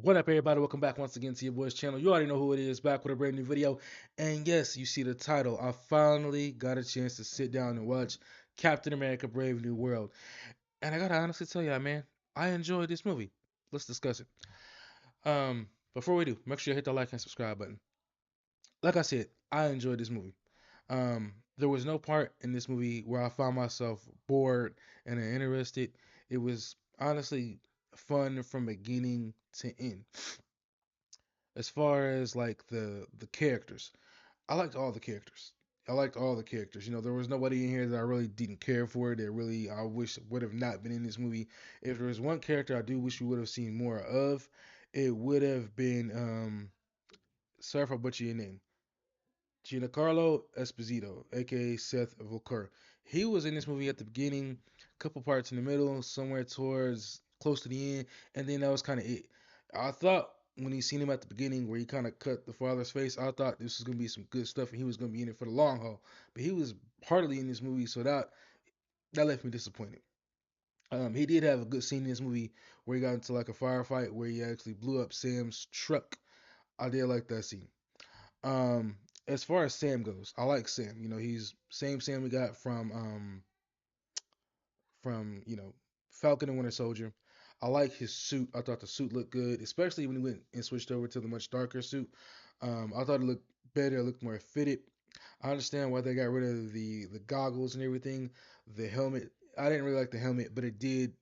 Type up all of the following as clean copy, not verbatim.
What up, everybody? Welcome back once again to your boy's channel. You already know who it is, back with a brand new video. And yes, you see the title. I finally got a chance to sit down and watch Captain America Brave New World. And I gotta honestly tell y'all, man, I enjoyed this movie. Let's discuss it. Before we do, make sure you hit the like and subscribe button. Like I said, I enjoyed this movie. There was no part in this movie where I found myself bored and uninterested. It was honestly fun from beginning to end. As far as like the characters, I liked all the characters. I liked all the characters. You know, there was nobody in here that I really didn't care for. That really I wish would have not been in this movie. If there was one character I do wish we would have seen more of, it would have been sorry if I butcher your name, Giancarlo Esposito, aka Seth Volker. He was in this movie at the beginning, a couple parts in the middle, somewhere towards close to the end, and then that was kind of it. I thought when he seen him at the beginning where he kind of cut the father's face, I thought this was gonna be some good stuff and he was gonna be in it for the long haul. But he was hardly in this movie, so that left me disappointed. He did have a good scene in this movie where he got into like a firefight where he actually blew up Sam's truck. I did like that scene. Um, as far as Sam goes, I like Sam. You know, he's same Sam we got from Falcon and Winter Soldier. I like his suit. I thought the suit looked good, especially when he went and switched over to the much darker suit. I thought it looked better. It looked more fitted. I understand why they got rid of the goggles and everything. The helmet. I didn't really like the helmet, but it did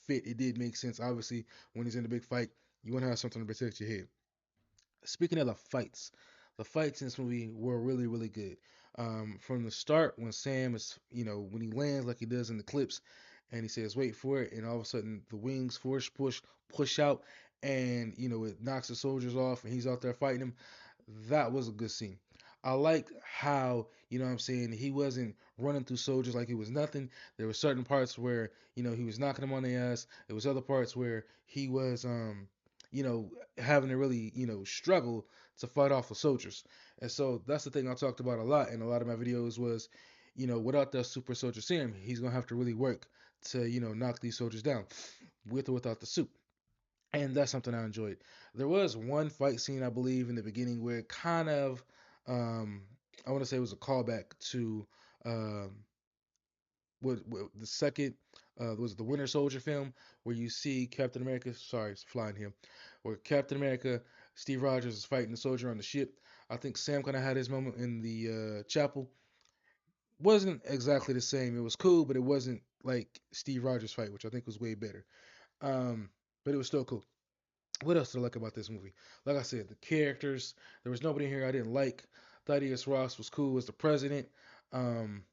fit. It did make sense. Obviously, when he's in a big fight, you want to have something to protect your head. Speaking of the fights in this movie were really, really good. From the start, when Sam is, when he lands like he does in the clips, and he says, "Wait for it," and all of a sudden the wings force push out, and it knocks the soldiers off, and he's out there fighting them. That was a good scene. I liked how, what I'm saying, he wasn't running through soldiers like it was nothing. There were certain parts where, he was knocking them on the ass. There was other parts where he was, you know, having to really, struggle to fight off the soldiers. And so that's the thing I talked about a lot in a lot of my videos was, without that super soldier serum, he's gonna have to really work to, knock these soldiers down, with or without the suit. And that's something I enjoyed. There was one fight scene I believe in the beginning where it kind of, um, I want to say it was a callback to um, what the second was it the Winter Soldier film where you see Captain America. Sorry, it's flying here. Where Captain America, Steve Rogers is fighting the soldier on the ship. I think Sam kind of had his moment in the chapel. Wasn't exactly the same. It was cool, but it wasn't like Steve Rogers' fight, which I think was way better. Um, but it was still cool. What else did I like about this movie? Like I said, the characters. There was nobody here I didn't like. Thaddeus Ross was cool as the president. Um,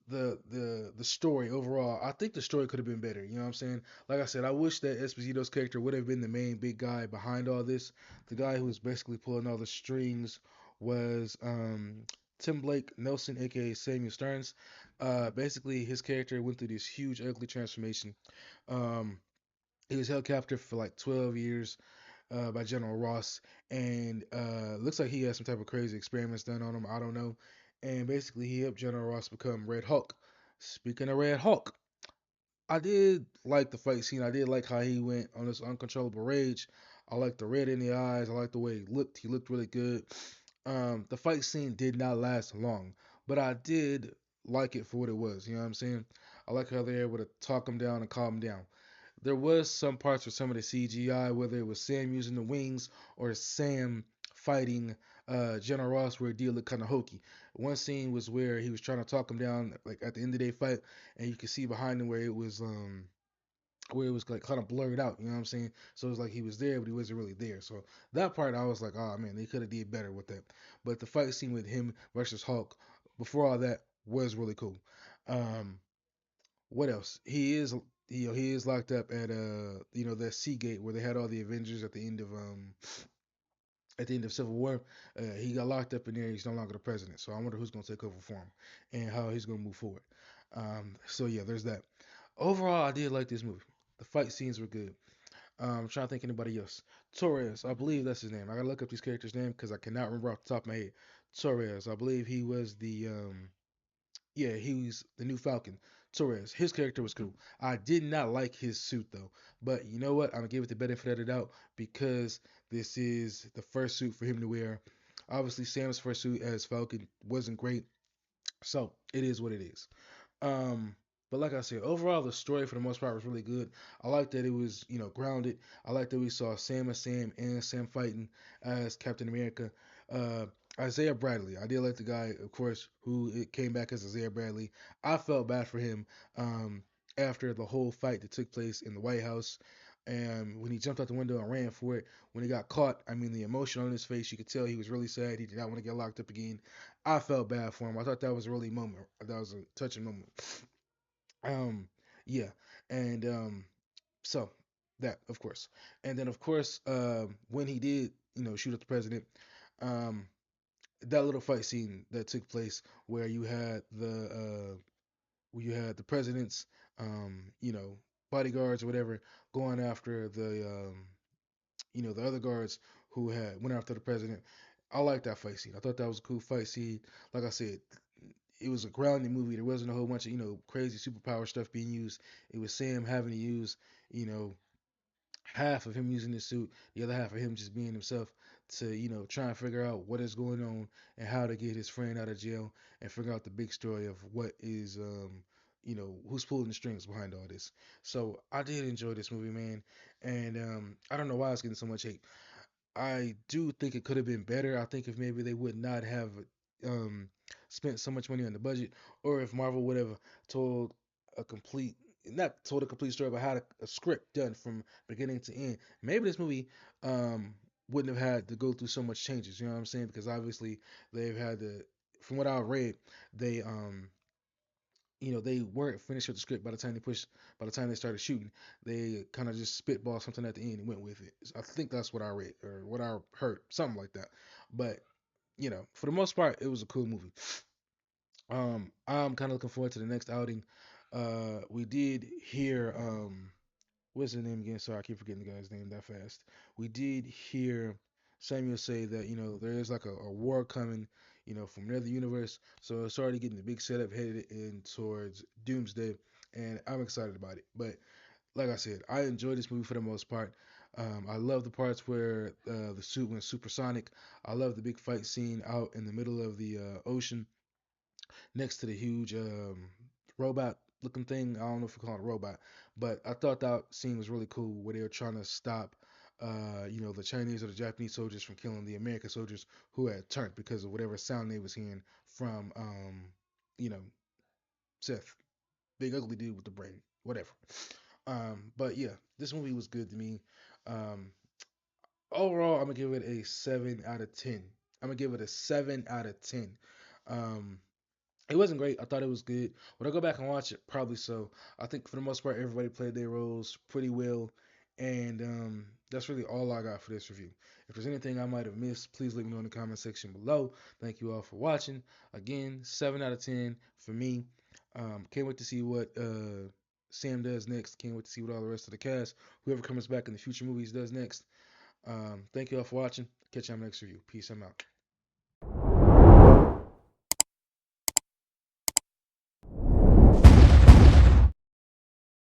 the story overall, I think the story could have been better. You know what I'm saying? Like I said, I wish that Esposito's character would have been the main big guy behind all this. The guy who was basically pulling all the strings was Tim Blake Nelson, aka Samuel Stearns. Basically, his character went through this huge, ugly transformation. Um, he was held captive for like 12 years by General Ross, and looks like he had some type of crazy experiments done on him. I don't know. And basically, he helped General Ross become Red Hulk. Speaking of Red Hulk, I did like the fight scene. I did like how he went on this uncontrollable rage. I like the red in the eyes. I like the way he looked. He looked really good. The fight scene did not last long, but I did like it for what it was. You know what I'm saying? I like how they're able to talk him down and calm him down. There was some parts with some of the CGI, whether it was Sam using the wings or Sam fighting General Ross, where it did look kind of hokey. One scene was where he was trying to talk him down, like at the end of the day fight, and you could see behind him where it was like kind of blurred out. You know what I'm saying? So it was like he was there, but he wasn't really there. So that part, I was like, oh man, they could have did better with that. But the fight scene with him versus Hulk, before all that, was really cool. Um, what else? He is locked up at that Seagate where they had all the Avengers at the end of Civil War. He got locked up in there. He's no longer the president. So I wonder who's gonna take over for him and how he's gonna move forward. So yeah, there's that. Overall, I did like this movie. The fight scenes were good. I'm trying to think anybody else. Torres, I believe that's his name. I gotta look up these characters' name because I cannot remember off the top of my head. Torres, I believe he was the yeah, he's the new Falcon. Torres, his character was cool. I did not like his suit though, but you know what? I'm gonna give it the benefit of the doubt because this is the first suit for him to wear. Obviously, Sam's first suit as Falcon wasn't great, so it is what it is. Um, but like I said, overall the story for the most part was really good. I like that it was grounded. I like that we saw Sam as Sam and Sam fighting as Captain America. Uh, Isaiah Bradley, I did like the guy, of course, who it came back as Isaiah Bradley. I felt bad for him after the whole fight that took place in the White House. And when he jumped out the window and ran for it, when he got caught, I mean, the emotion on his face, you could tell he was really sad. He did not want to get locked up again. I felt bad for him. I thought that was a really moment. That was a touching moment. Um, yeah, and so that of course, and then of course, when he did, shoot at the president, um, that little fight scene that took place where you had the president's, bodyguards or whatever going after the other guards who had went after the president. I like that fight scene. I thought that was a cool fight scene. Like I said, it was a grounded movie. There wasn't a whole bunch of crazy superpower stuff being used. It was Sam having to use you know half of him using the suit, the other half of him just being himself to try and figure out what is going on and how to get his friend out of jail and figure out the big story of what is who's pulling the strings behind all this. So I did enjoy this movie, man, and I don't know why it's getting so much hate. I do think it could have been better. I think if maybe they would not have um, spent so much money on the budget, or if Marvel would have told a complete, not told a complete story, but had a script done from beginning to end, maybe this movie um, wouldn't have had to go through so much changes. You know what I'm saying? Because obviously they've had to, from what I read, they they weren't finished with the script by the time they started shooting. They kind of just spitball something at the end and went with it. I think that's what I read or what I heard, something like that. But for the most part, it was a cool movie. I'm kind of looking forward to the next outing. We did hear what's his name again? Sorry, I keep forgetting the guy's name that fast. We did hear Samuel say that there is like a war coming, from another universe. So it's already getting the big setup headed in towards Doomsday, and I'm excited about it. But like I said, I enjoyed this movie for the most part. I love the parts where the suit went supersonic. I love the big fight scene out in the middle of the ocean next to the huge robot looking thing. I don't know if we call it a robot, but I thought that scene was really cool where they were trying to stop, the Chinese or the Japanese soldiers from killing the American soldiers who had turned because of whatever sound they was hearing from, you know, Seth, big ugly dude with the brain, whatever. But yeah, this movie was good to me. Um, Overall, I'm gonna give it a 7 out of 10. I'm gonna give it a 7 out of 10. Um, it wasn't great. I thought it was good. Would I go back and watch it? Probably so. I think for the most part, everybody played their roles pretty well. And that's really all I got for this review. If there's anything I might have missed, please let me know in the comment section below. Thank you all for watching. Again, 7 out of 10 for me. Can't wait to see what Sam does next. Can't wait to see what all the rest of the cast, whoever comes back in the future movies, does next. Thank you all for watching. Catch you on the next review. Peace. I'm out.